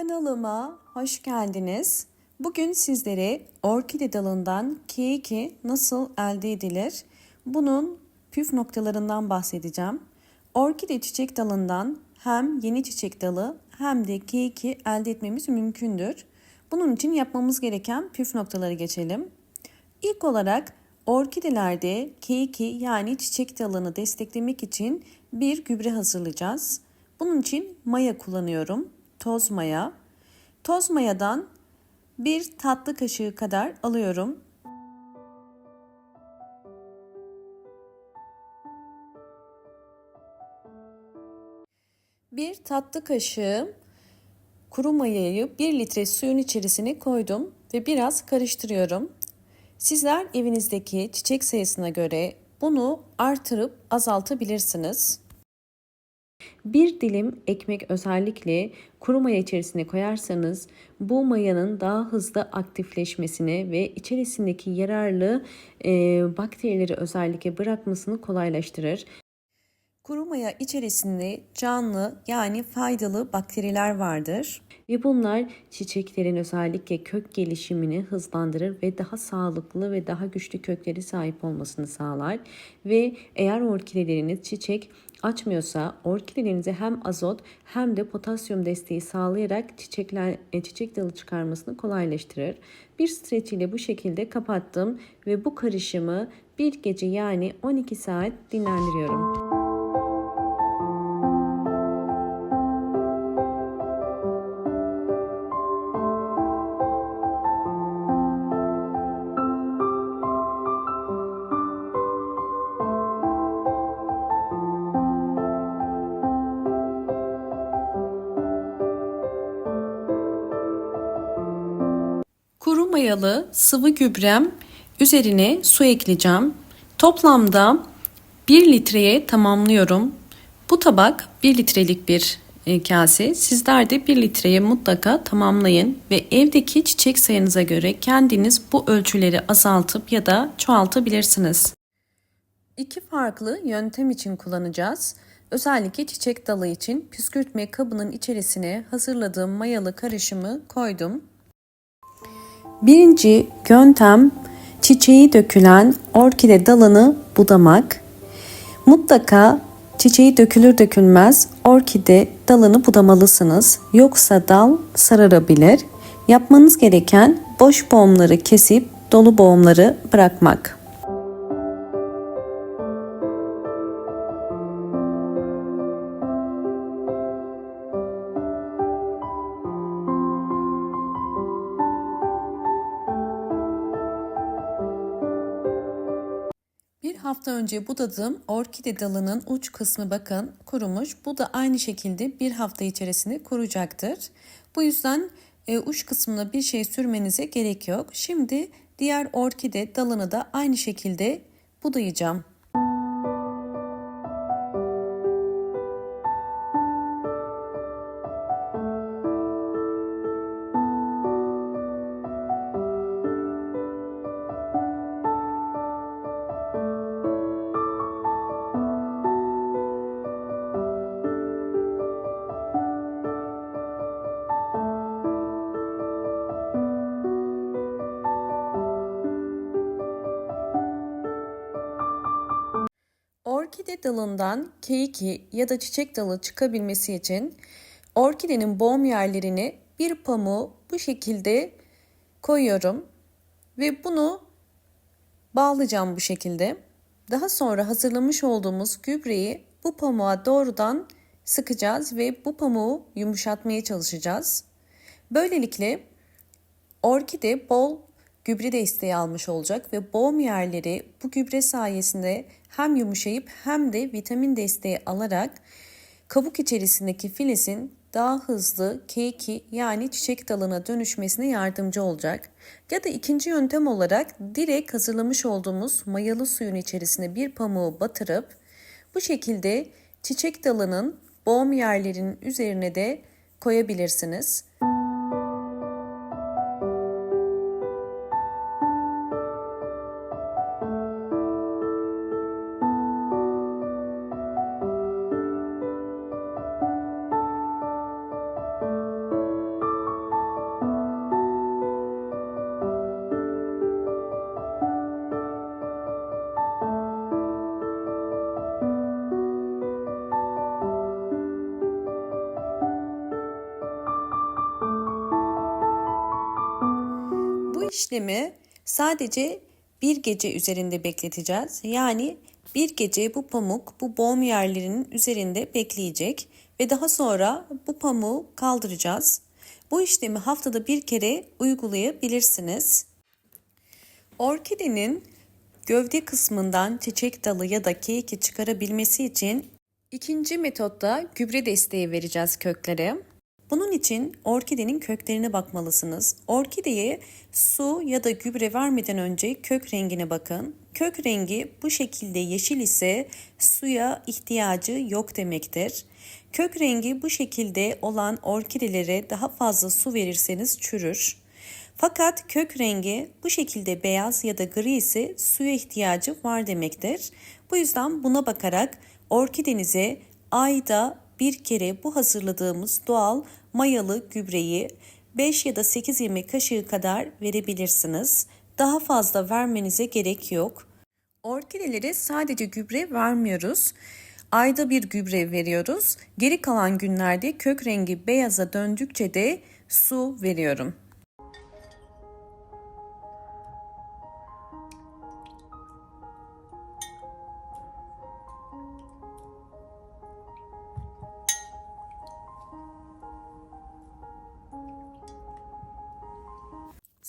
Kanalıma hoş geldiniz. Bugün sizlere orkide dalından keyiki nasıl elde edilir? Bunun püf noktalarından bahsedeceğim. Orkide çiçek dalından hem yeni çiçek dalı hem de keyiki elde etmemiz mümkündür. Bunun için yapmamız gereken püf noktaları geçelim. İlk olarak orkidelerde keyiki yani çiçek dalını desteklemek için bir gübre hazırlayacağız. Bunun için maya kullanıyorum. Toz maya. Toz mayadan bir tatlı kaşığı kadar alıyorum. Bir tatlı kaşığı kuru mayayı 1 litre suyun içerisine koydum ve biraz karıştırıyorum. Sizler evinizdeki çiçek sayısına göre bunu artırıp azaltabilirsiniz. Bir dilim ekmek özellikle kuru maya içerisine koyarsanız bu mayanın daha hızlı aktifleşmesini ve içerisindeki yararlı bakterileri özellikle bırakmasını kolaylaştırır. Kuru maya içerisinde canlı yani faydalı bakteriler vardır. Ve bunlar çiçeklerin özellikle kök gelişimini hızlandırır ve daha sağlıklı ve daha güçlü kökleri sahip olmasını sağlar. Ve eğer orkideleriniz çiçek açmıyorsa orkidelerinize hem azot hem de potasyum desteği sağlayarak çiçek dalı çıkarmasını kolaylaştırır. Bir streç ile bu şekilde kapattım ve bu karışımı bir gece yani 12 saat dinlendiriyorum. Kuru mayalı sıvı gübrem üzerine su ekleyeceğim. Toplamda 1 litreye tamamlıyorum. Bu tabak 1 litrelik bir kase. Sizler de 1 litreye mutlaka tamamlayın ve evdeki çiçek sayınıza göre kendiniz bu ölçüleri azaltıp ya da çoğaltabilirsiniz. İki farklı yöntem için kullanacağız. Özellikle çiçek dalı için püskürtme kabının içerisine hazırladığım mayalı karışımı koydum. Birinci yöntem çiçeği dökülen orkide dalını budamak. Mutlaka çiçeği dökülür dökülmez orkide dalını budamalısınız. Yoksa dal sararabilir. Yapmanız gereken boş boğumları kesip dolu boğumları bırakmak. Bir hafta önce budadığım orkide dalının uç kısmı bakın kurumuş. Bu da aynı şekilde bir hafta içerisinde kuruyacaktır. Bu yüzden uç kısmına bir şey sürmenize gerek yok. Şimdi diğer orkide dalını da aynı şekilde budayacağım. Orkide dalından keiki ya da çiçek dalı çıkabilmesi için orkidenin boğum yerlerine bir pamuğu bu şekilde koyuyorum ve bunu bağlayacağım bu şekilde. Daha sonra hazırlamış olduğumuz gübreyi bu pamuğa doğrudan sıkacağız ve bu pamuğu yumuşatmaya çalışacağız. Böylelikle orkide bol gübre desteği almış olacak ve boğum yerleri bu gübre sayesinde hem yumuşayıp hem de vitamin desteği alarak kabuk içerisindeki filisin daha hızlı keiki yani çiçek dalına dönüşmesine yardımcı olacak. Ya da ikinci yöntem olarak direkt hazırlamış olduğumuz mayalı suyun içerisine bir pamuğu batırıp bu şekilde çiçek dalının boğum yerlerinin üzerine de koyabilirsiniz. Bu işlemi sadece bir gece üzerinde bekleteceğiz. Yani bir gece bu pamuk bu boğum yerlerinin üzerinde bekleyecek ve daha sonra bu pamuğu kaldıracağız. Bu işlemi haftada bir kere uygulayabilirsiniz. Orkidenin gövde kısmından çiçek dalı ya da keyiki çıkarabilmesi için ikinci metotta gübre desteği vereceğiz köklere. Bunun için orkidenin köklerine bakmalısınız. Orkideye su ya da gübre vermeden önce kök rengine bakın. Kök rengi bu şekilde yeşil ise suya ihtiyacı yok demektir. Kök rengi bu şekilde olan orkidelere daha fazla su verirseniz çürür. Fakat kök rengi bu şekilde beyaz ya da gri ise suya ihtiyacı var demektir. Bu yüzden buna bakarak orkidenize ayda bir kere bu hazırladığımız doğal mayalı gübreyi 5 ya da 8 yemek kaşığı kadar verebilirsiniz. Daha fazla vermenize gerek yok. Orkidelere sadece gübre vermiyoruz. Ayda bir gübre veriyoruz. Geri kalan günlerde kök rengi beyaza döndükçe de su veriyorum.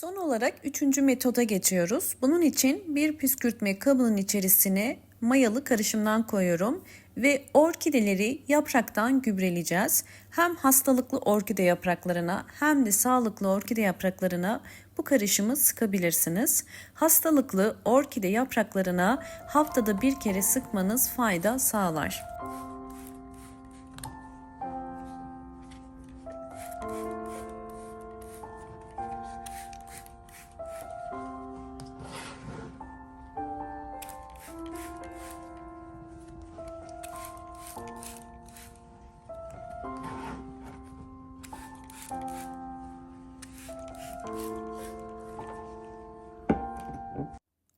Son olarak üçüncü metoda geçiyoruz. Bunun için bir püskürtme kabının içerisine mayalı karışımdan koyuyorum ve orkideleri yapraktan gübreleyeceğiz. Hem hastalıklı orkide yapraklarına hem de sağlıklı orkide yapraklarına bu karışımı sıkabilirsiniz. Hastalıklı orkide yapraklarına haftada bir kere sıkmanız fayda sağlar.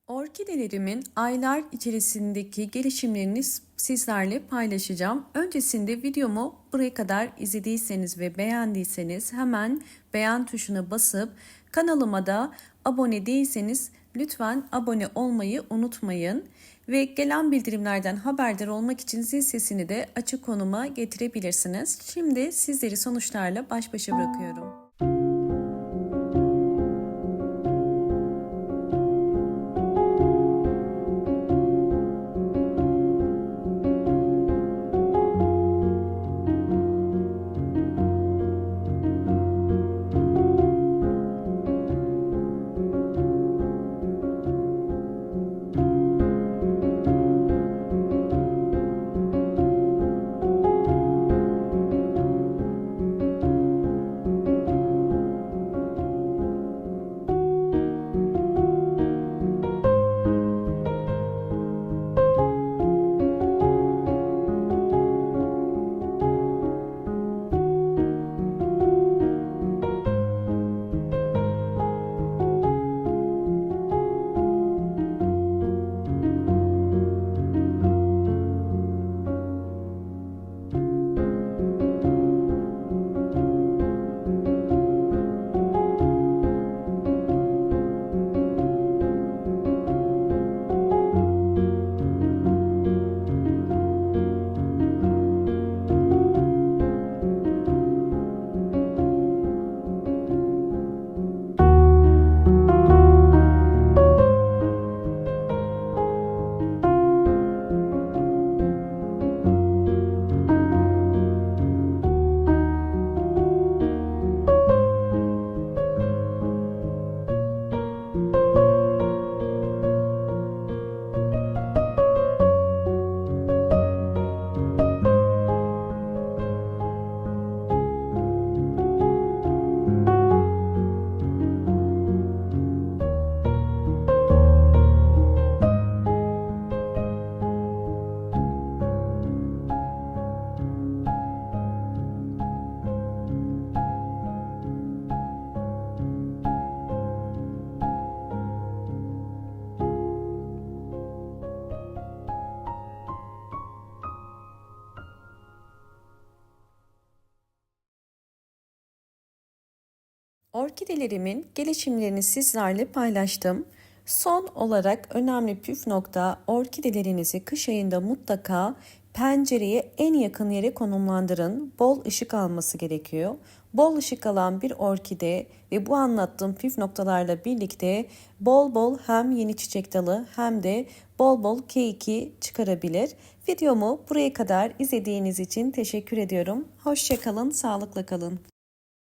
Orkidelerimin aylar içerisindeki gelişimlerini sizlerle paylaşacağım. Öncesinde videomu buraya kadar izlediyseniz ve beğendiyseniz hemen beğen tuşuna basıp kanalıma da abone değilseniz lütfen abone olmayı unutmayın. Ve gelen bildirimlerden haberdar olmak için zil sesini de açık konuma getirebilirsiniz. Şimdi sizleri sonuçlarla baş başa bırakıyorum. Orkidelerimin gelişimlerini sizlerle paylaştım. Son olarak önemli püf nokta, orkidelerinizi kış ayında mutlaka pencereye en yakın yere konumlandırın. Bol ışık alması gerekiyor. Bol ışık alan bir orkide ve bu anlattığım püf noktalarla birlikte bol bol hem yeni çiçek dalı hem de bol bol K2 çıkarabilir. Videomu buraya kadar izlediğiniz için teşekkür ediyorum. Hoşça kalın, sağlıkla kalın.